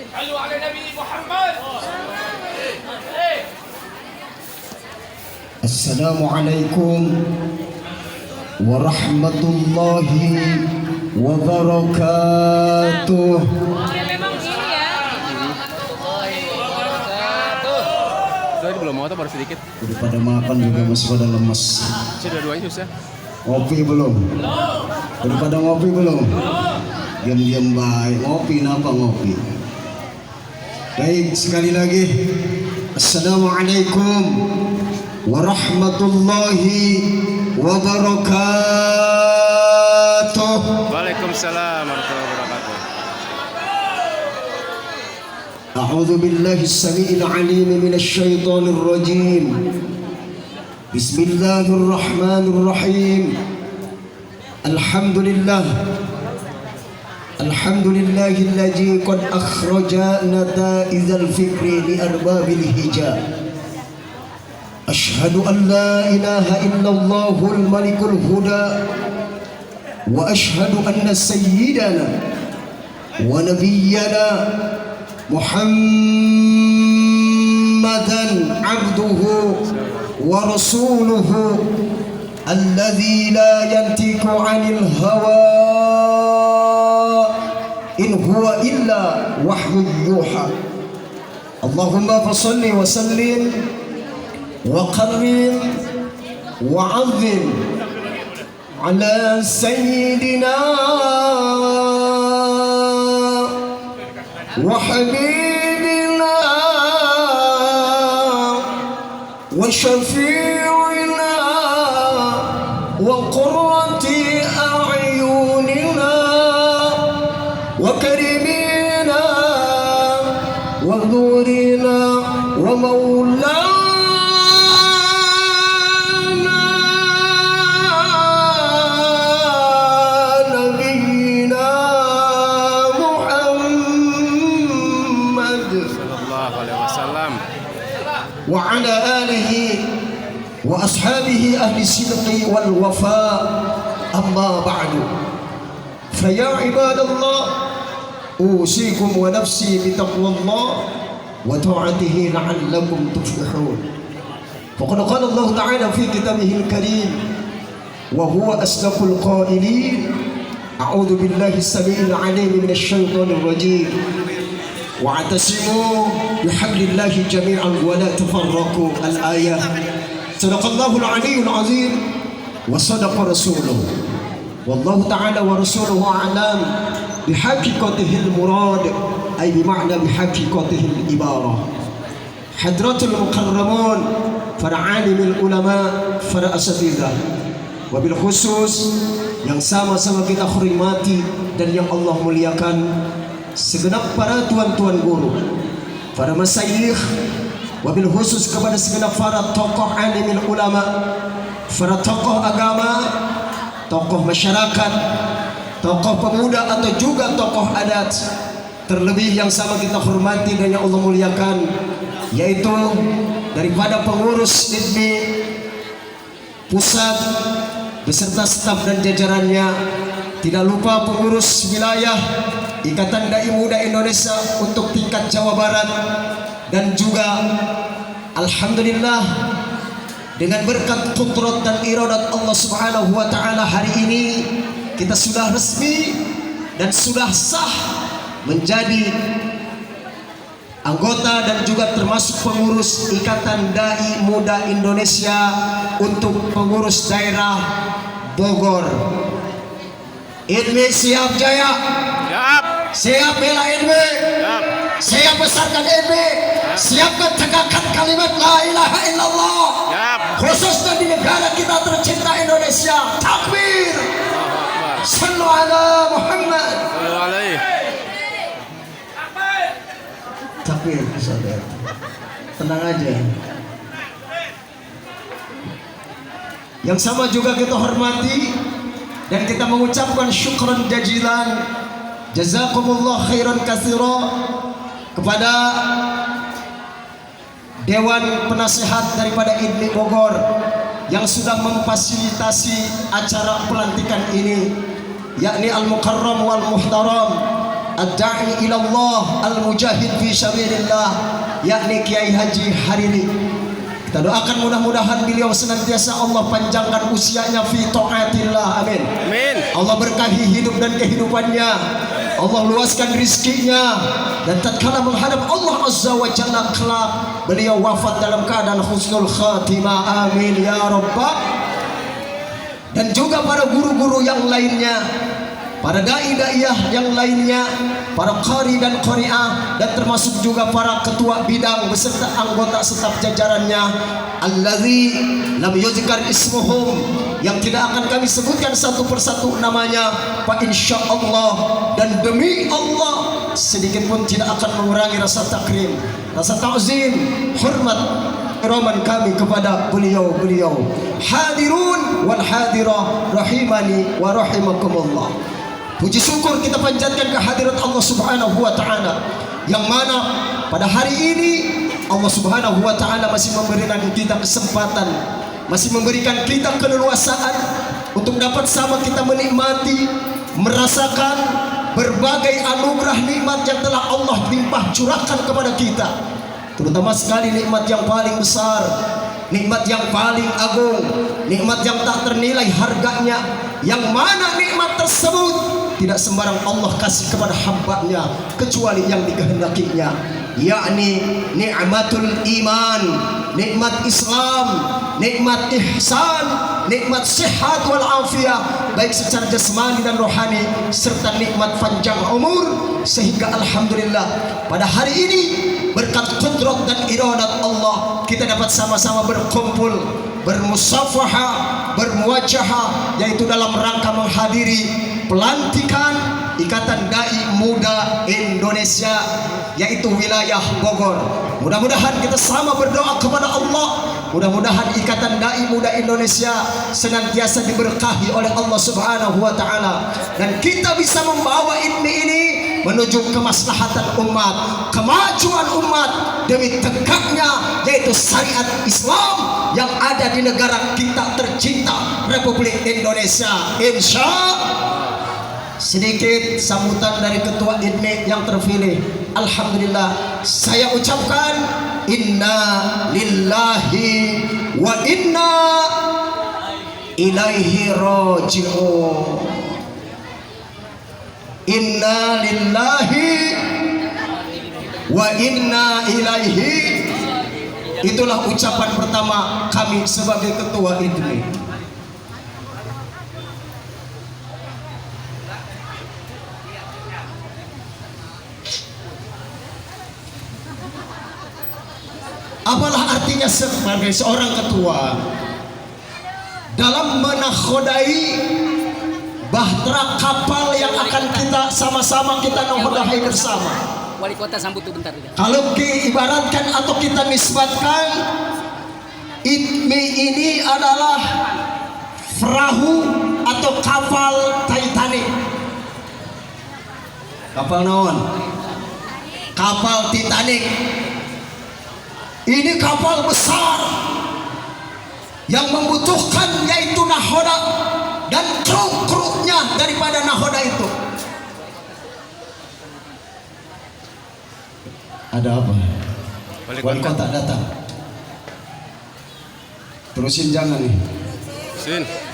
Sallu ala Nabi Muhammad. Assalamualaikum warahmatullahi wabarakatuh. Memang ini ya. Sudah belum mau atau baru sedikit? Udah pada makan juga masih pada lemes. Sudah dua susah. Ngopi belum? Udah pada ngopi belum? Diam-diam baik. Ngopi kenapa ngopi? Baik, sekali lagi. Assalamualaikum warahmatullahi wabarakatuh. Waalaikumsalam warahmatullahi wabarakatuh. أعوذ بالله السميع العليم من الشيطان الرجيم. بسم الله الرحمن الرحيم. الحمد لله الذي قد أخرج نتائج الفكر لأرباب الهجاء. أشهد أن لا إله إلا الله الملك الهدى، وأشهد أن سيدنا ونبينا محمدا عبده ورسوله الذي لا ينطق عن الهوى إن هو إلا وحي يوحى. اللهم فصل وسلم وقرب وعظم على سيدنا وحبيبنا وشفيعنا وقرة أعيننا وكريمنا وذورنا ومولانا نبينا محمد Sallallahu alaihi wasallam. وعلى آله وأصحابه أهل الصدق والوفاء. أما بعد، فيا عباد الله، أوصيكم ونفسي بتقوى الله وطاعته لعلكم تفلحون. فقد قال الله تعالى في كتابه الكريم وهو أصدق القائلين: أعوذ بالله السميع العليم من الشيطان الرجيم، واعتصموا بحبل الله جميعا ولا تفرقوا. الآية. صدق الله العلي العظيم وصدق رسوله، والله تعالى ورسوله أعلم بحقيقته المراد، أي بمعنى بحقيقته العبارة. حضرات المكرمون، para alim ulama, para asatidzah, wabil khusus yang sama-sama kita hormati dan yang Allah muliakan, segenap para tuan-tuan guru, para masyayikh, wabil khusus kepada segenap para tokoh alim ulama, para tokoh agama, tokoh masyarakat, tokoh pemuda atau juga tokoh adat, terlebih yang sama kita hormati dan yang Allah muliakan, yaitu daripada pengurus IDMI pusat beserta staf dan jajarannya, tidak lupa pengurus wilayah Ikatan Dai Muda Indonesia untuk tingkat Jawa Barat, dan juga alhamdulillah dengan berkat qudrat dan iradat Allah Subhanahu wa taala, hari ini kita sudah resmi dan sudah sah menjadi anggota dan juga termasuk pengurus Ikatan Dai Muda Indonesia untuk pengurus daerah Bogor. IDMI siap jaya? Siap. Siap bela IDMI? Siap. Siap besarkan IDMI? Siap tegakkan kalimat la ilaha illallah? Siap. Khususnya di negara kita tercinta Indonesia. Takbir. Sallu ala Muhammad. Sallu alaihi. Takbir, saudara. Tenang aja. Yang sama juga kita hormati dan kita mengucapkan syukran jazilan, jazakumullah khairan katsira, kepada Dewan Penasihat daripada IDMI Bogor yang sudah memfasilitasi acara pelantikan ini, yakni Al-Mukarram wal Muhtaram ad-da'i ila Allah, al-mujahid fi sabilillah, yakni Kiai Haji Hariri. Kita doakan mudah-mudahan beliau senantiasa Allah panjangkan usianya fi taatillah. Amin. Amin. Allah berkahi hidup dan kehidupannya. Allah luaskan rizkinya, dan tatkala menghadap Allah Azza wa Jalla kelak, beliau wafat dalam keadaan husnul khatimah. Amin ya rabbal. Dan juga para guru-guru yang lainnya, para dai-daiyah yang lainnya, para qari dan qari'ah, dan termasuk juga para ketua bidang beserta anggota staf jajarannya, allazi lam yuzkar ismuhum, yang tidak akan kami sebutkan satu persatu namanya, fa insyaallah, dan demi Allah sedikit pun tidak akan mengurangi rasa takrim, rasa ta'zim, hormat, keraman kami kepada beliau-beliau. Hadirun wal hadirah rahimani wa rahimakumullah. Puji syukur kita panjatkan kehadirat Allah Subhanahu wa taala, yang mana pada hari ini Allah Subhanahu wa taala masih memberikan kita kesempatan, masih memberikan kita keleluasaan untuk dapat sama kita menikmati, merasakan berbagai anugerah nikmat yang telah Allah limpah curahkan kepada kita. Terutama sekali nikmat yang paling besar, nikmat yang paling agung, nikmat yang tak ternilai harganya, yang mana nikmat tersebut tidak sembarang Allah kasih kepada hambanya kecuali yang dikehendakinya, yakni nikmatul iman, nikmat Islam, nikmat ihsan, nikmat sehat wal afiyah, baik secara jasmani dan rohani, serta nikmat panjang umur. Sehingga alhamdulillah pada hari ini berkat kudrat dan iradat Allah, kita dapat sama-sama berkumpul, bermusafahah, bermuwajahah, yaitu dalam rangka menghadiri pelantikan Ikatan Dai Muda Indonesia, yaitu wilayah Bogor. Mudah-mudahan kita sama berdoa kepada Allah, mudah-mudahan Ikatan Dai Muda Indonesia senantiasa diberkahi oleh Allah Subhanahu wa taala, dan kita bisa membawa ini menuju kemaslahatan umat, kemajuan umat demi tegaknya yaitu syariat Islam yang ada di negara kita tercinta Republik Indonesia. Insya sedikit sambutan dari ketua IDMI yang terpilih. Alhamdulillah, saya ucapkan inna lillahi wa inna ilaihi raji'un. Inna lillahi wa inna ilaihi. Itulah ucapan pertama kami sebagai ketua IDMI. Apalah artinya sebagai seorang ketua dalam menakhodai bahtera kapal yang akan kita sama-sama kita nakhodai bersama. Wali kota sambut tuh bentar. Kalau diibaratkan atau kita nisbatkan, IDMI ini adalah perahu atau kapal Titanic. Kapal naon? Kapal Titanic. Ini kapal besar yang membutuhkan yaitu nahoda dan kru-krunya daripada nahoda itu. Ada apa? Wali kota datang. Terusin jangan nih.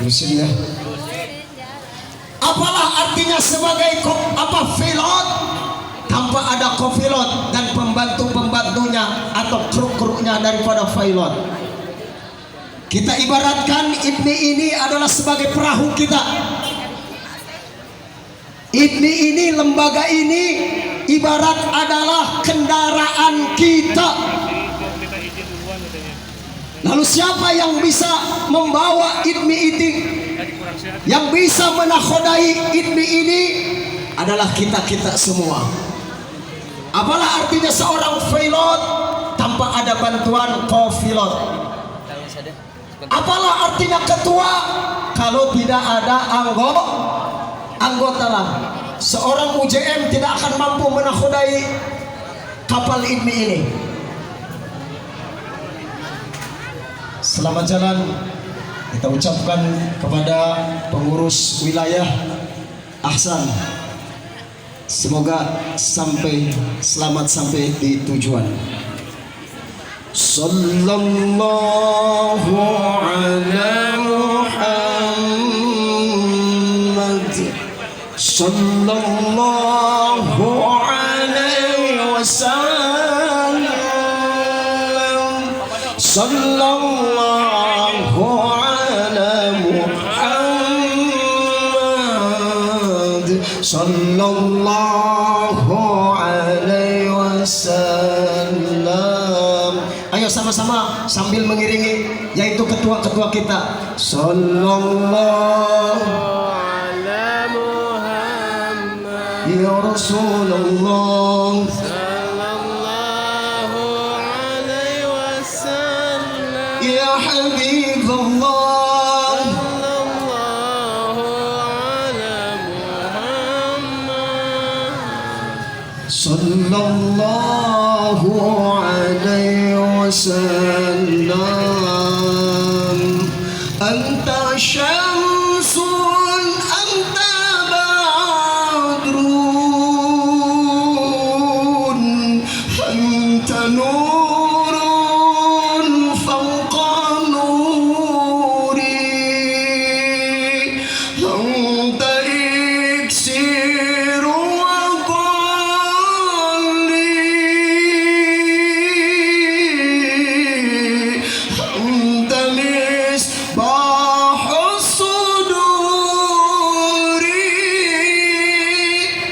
Terusin ya. Apalah artinya sebagai pilot tanpa ada kopilot dan pembantu-pembantunya atau kru-krunya daripada pilot. Kita ibaratkan IDMI ini adalah sebagai perahu kita. IDMI ini, lembaga ini ibarat adalah kendaraan kita. Lalu siapa yang bisa membawa IDMI ini, yang bisa menakhodai IDMI ini adalah kita-kita semua. Apalah artinya seorang pilot tanpa ada bantuan co-pilot? Apalah artinya ketua kalau tidak ada anggota lah? Seorang UJM tidak akan mampu menakhodai kapal IDMI ini. Selamat jalan kita ucapkan kepada pengurus wilayah Ahsan. Semoga selamat sampai di tujuan. Sallallahu ala Muhammad, sallallahu alaihi wasallam, sallallahu ala Muhammad, sallallahu alaihi wasallam. Ayo sama-sama sambil mengiringi, yaitu ketua-ketua kita. Sallallahu ala Muhammad ya Rasulullah, sallallahu alaihi wasallam ya Habibullah, sallallahu ala Muhammad sallallahu alaihi wasallam. Anta syamsun, anta badrun, anta nurun fawqa nuri, anta iksir wa qalli, anta misbahus suduri.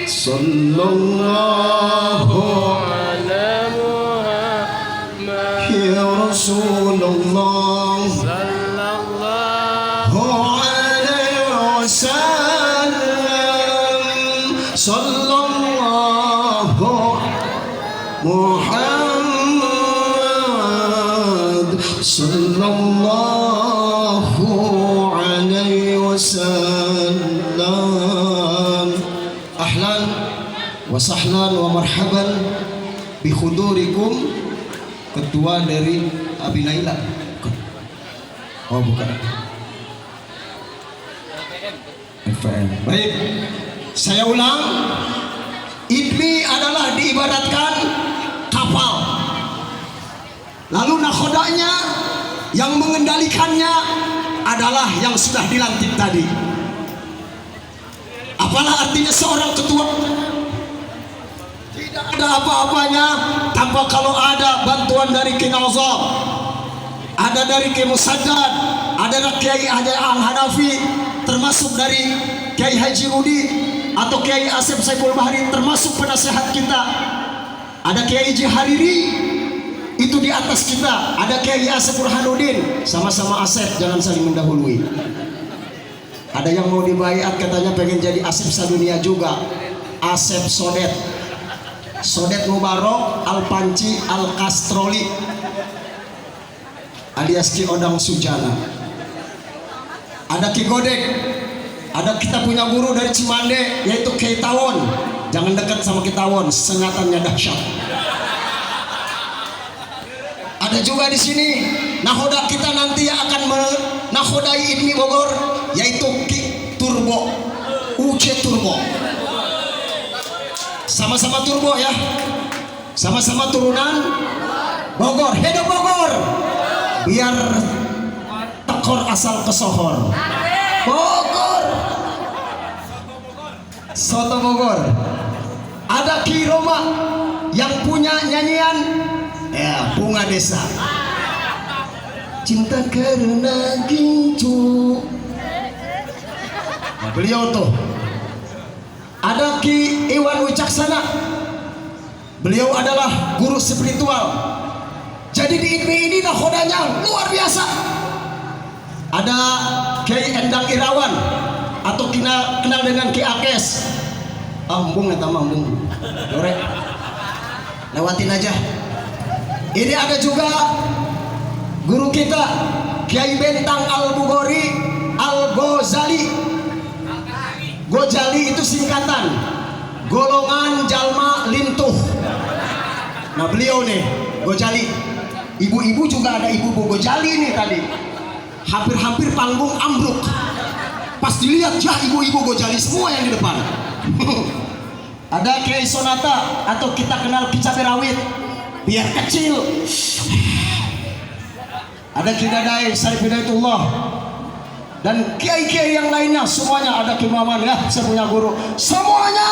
Sallallahu ala Muhammad ya Rasulullah, sallallahu alaihi wasallam, sallallahu Muhammad, sallallahu alaihi wasallam. Ahlan wa sahlan wa marhaban bi khudurikum. Ketua dari Abi Naila. Oh bukan. FPM. Baik, saya ulang. IDMI adalah diibaratkan kapal. Lalu nakhodanya yang mengendalikannya adalah yang sudah dilantik tadi. Apalah artinya seorang ketua? Tidak ada apa-apanya tanpa kalau ada bantuan dari King Azam, ada dari Kiai Musaddad, ada dari Kiai Al-Hanafi, termasuk dari Kiai Haji Rudi atau Kiai Asep Saiful Bahri, termasuk penasehat kita. Ada Kiai Haji Hariri, itu di atas kita. Ada Kiai Asep Burhanuddin, sama-sama Asep, jangan saling mendahului. Ada yang mau dibaiat katanya pengen jadi Asep Sadunia juga. Asep Sodet, Sodet Mubarok Al-Panci Al-Kastroli alias Ki Odang Sujana. Ada Ki Godek, ada kita punya guru dari Cimande yaitu Kiai Tawon. Jangan dekat sama Ki Tawon, sengatannya dahsyat. Ada juga di sini nahoda kita nanti yang akan menahodai IDMI Bogor, yaitu Ki Turbo, UC Turbo. Sama-sama turbo ya, sama-sama turunan Bogor. Hidup Bogor, biar tekor asal kesohor. Bogor, soto Bogor. Ada Ki Roma yang punya nyanyian ya Bunga Desa. Cinta karena gitu. Nah, beliau tuh. Ada Ki Iwan Wicaksana, beliau adalah guru spiritual. Jadi di IDMI ini nakhodanya luar biasa. Ada Kiai Endang Irawan atau kenal dengan Ki Akes. Ambung ya tambung, dorek, lewatin aja. Ini ada juga guru kita Kiai Bentang Al-Bukhari Al-Ghazali. Gojali itu singkatan golongan jalma lintuh. Nah beliau nih Gojali. Ibu-ibu juga ada ibu Gojali nih tadi. Hampir-hampir panggung ambruk. Pas dilihat ya ibu-ibu Gojali semua yang di depan. Ada Kiai Sonata atau kita kenal Ki Cabai Rawit, biar kecil. Ada Ki Dadai Syarif Hidayatullah dan kiai-kiai yang lainnya, semuanya ada Ki Maman ya, saya punya guru. Semuanya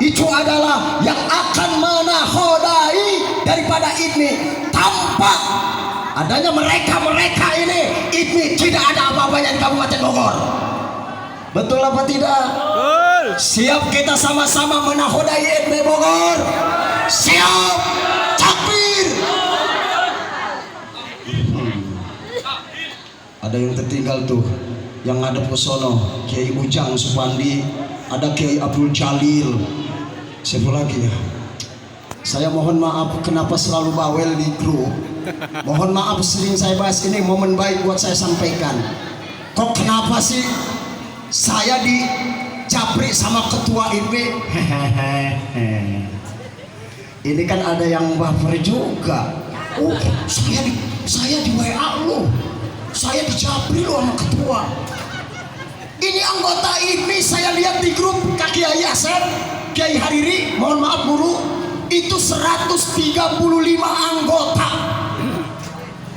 itu adalah yang akan menahodai daripada IDMI. Tanpa adanya mereka ini, IDMI tidak ada apa-apanya di Kabupaten Bogor. Betul apa tidak? Betul. Siap kita sama-sama menahodai IDMI Bogor. Siap. Takbir. Ada yang tertinggal tuh, yang ngadep ke sono, Kiai Ujang Supandi, ada Kiai Abdul Jalil. Siapa lagi ya? Saya mohon maaf kenapa selalu bawel di grup. Mohon maaf sering saya bahas ini, momen baik buat saya sampaikan. Kok kenapa sih saya dijapri sama ketua IDMI? Ini kan ada yang baper juga. Oh, saya di WA lo, saya dijapri lo sama ketua. Ini anggota IDMI, saya lihat di grup Kak Kiai Asep, Kiai Hariri, mohon maaf guru, itu 135 anggota.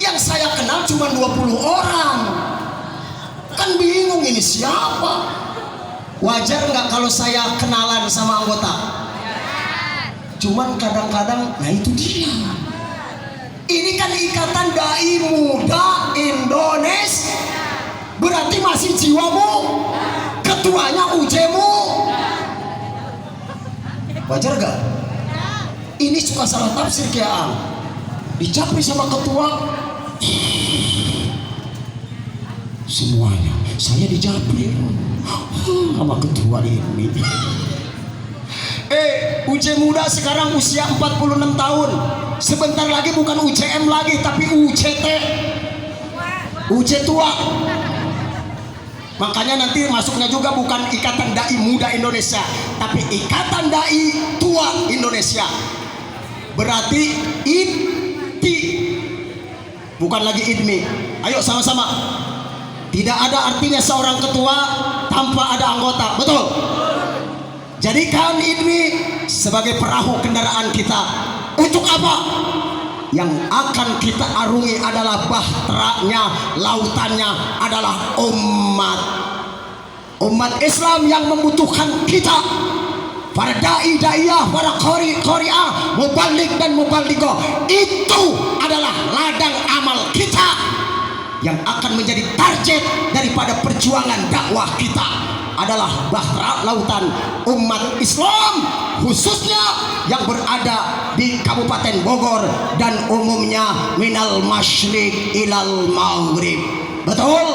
Yang saya kenal cuma 20 orang. Kan bingung ini siapa? Wajar nggak kalau saya kenalan sama anggota? Cuman kadang-kadang, nah itu dia. Ini kan Ikatan Dai Muda Indonesia. Berarti masih jiwamu, ketuanya ujemu. Wajar gak? Ini suka salah tafsir Kiai. Dicapri sama ketua. Semuanya saya dijapri sama ketua ini. UJ muda sekarang usia 46 tahun. Sebentar lagi bukan UJM lagi tapi UJT, UJ tua. Makanya nanti masuknya juga bukan Ikatan Dai Muda Indonesia tapi Ikatan Dai Tua Indonesia. Berarti IDMI, bukan lagi IDMI. Ayo sama-sama. Tidak ada artinya seorang ketua tanpa ada anggota. Betul? Jadikan IDMI sebagai perahu kendaraan kita. Untuk apa? Yang akan kita arungi adalah bahteranya, lautannya adalah umat Islam yang membutuhkan kita. Para dai daiyah, para qori'ah, mubalik dan mubaligho, itu adalah ladang amal kita yang akan menjadi target daripada perjuangan dakwah kita. Adalah bahtera lautan umat Islam, khususnya yang berada di Kabupaten Bogor dan umumnya minal masyriq ilal maghrib. Betul?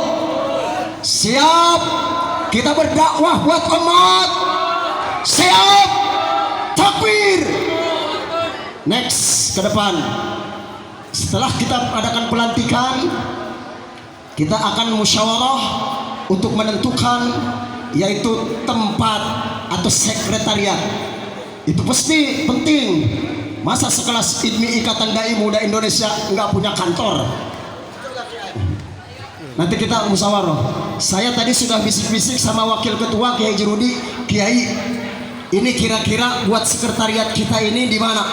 Siap kita berdakwah buat umat. Siap. Takbir. Next ke depan, setelah kita adakan pelantikan, kita akan musyawarah untuk menentukan yaitu tempat atau sekretariat. Itu pasti penting. Masa sekelas IDMI Ikatan Dai Muda Indonesia nggak punya kantor? Nanti kita musyawarah. Saya tadi sudah bisik-bisik sama wakil ketua Kiai Jerudi, Kiai, ini kira-kira buat sekretariat kita ini di mana?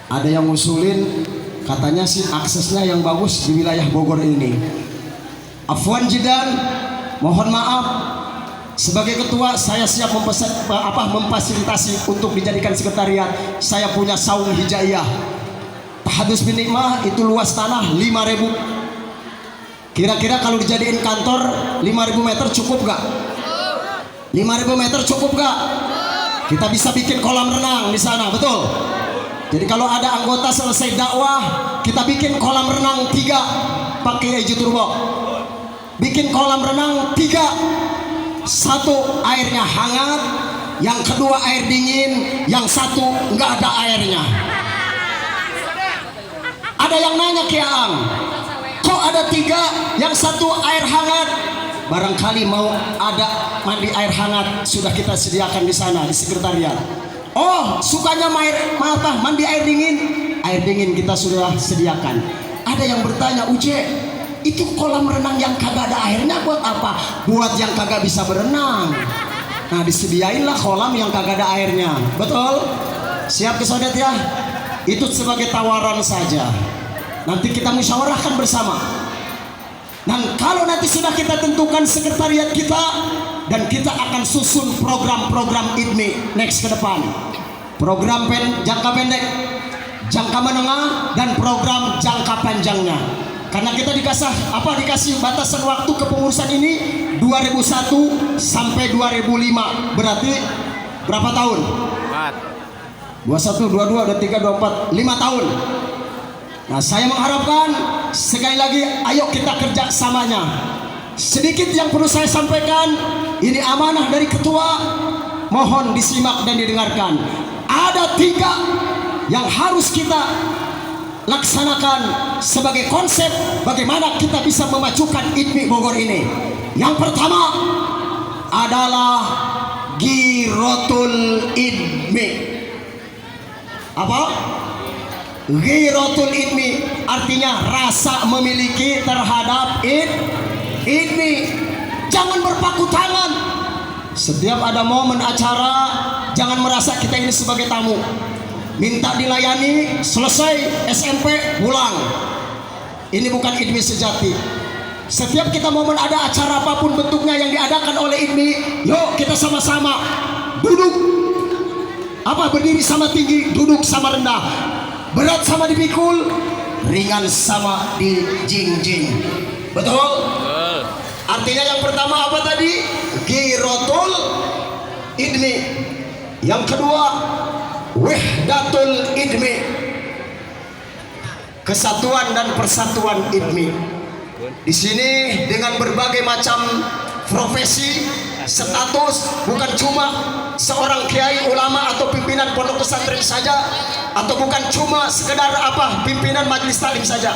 Ada yang ngusulin katanya sih aksesnya yang bagus di wilayah Bogor ini. Afwan jidan, mohon maaf, sebagai ketua saya siap memfasilitasi untuk dijadikan sekretariat. Saya punya saung hijaiyah, tahadus bin nikmah, itu luas tanah 5.000. Kira-kira kalau dijadiin kantor 5.000 meter cukup gak? 5.000 meter cukup gak? Kita bisa bikin kolam renang di sana, betul? Jadi kalau ada anggota selesai dakwah, kita bikin kolam renang 3 pakai Eji Turbo. Bikin kolam renang 3, 1 airnya hangat, yang kedua air dingin, yang 1 nggak ada airnya. Ada yang nanya ke Ang, kok ada 3, yang 1 air hangat? Barangkali mau ada mandi air hangat, sudah kita sediakan di sana di sekretariat. Oh, sukanya mandi air dingin? Air dingin kita sudah sediakan. Ada yang bertanya, Uje, itu kolam renang yang kagak ada airnya buat apa? Buat yang kagak bisa berenang. Nah, disediainlah kolam yang kagak ada airnya. Betul? Siap kesodet ya? Itu sebagai tawaran saja. Nanti kita musyawarahkan bersama. Dan kalau nanti sudah kita tentukan sekretariat kita, dan kita akan susun program-program IDMI next ke depan. Program jangka pendek, jangka menengah, dan program jangka panjangnya. Karena kita dikasih batasan waktu kepengurusan ini 2001 sampai 2005. Berarti berapa tahun? 21, 22, 23, 24, 5 tahun. Nah, saya mengharapkan sekali lagi, ayo kita kerjasamanya. Sedikit yang perlu saya sampaikan, ini amanah dari ketua, mohon disimak dan didengarkan. Ada 3 yang harus kita laksanakan sebagai konsep bagaimana kita bisa memajukan IDMI Bogor ini. Yang pertama adalah Girotul IDMI. Apa? Girotul IDMI artinya rasa memiliki terhadap IDMI. Jangan berpaku tangan. Setiap ada momen acara, jangan merasa kita ini sebagai tamu. Minta dilayani, selesai SMP pulang. Ini bukan IDMI sejati. Setiap kita momen ada acara apapun bentuknya yang diadakan oleh IDMI, yuk kita sama-sama duduk. Berdiri sama tinggi, duduk sama rendah, berat sama dipikul, ringan sama dijingjing. Betul? Artinya yang pertama apa tadi? Girotul IDMI. Yang kedua, Wahdatul IDMI, kesatuan dan persatuan IDMI. Di sini dengan berbagai macam profesi, status, bukan cuma seorang kiai, ulama atau pimpinan pondok pesantren saja, atau bukan cuma sekedar pimpinan majelis taklim saja.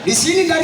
Di sini dari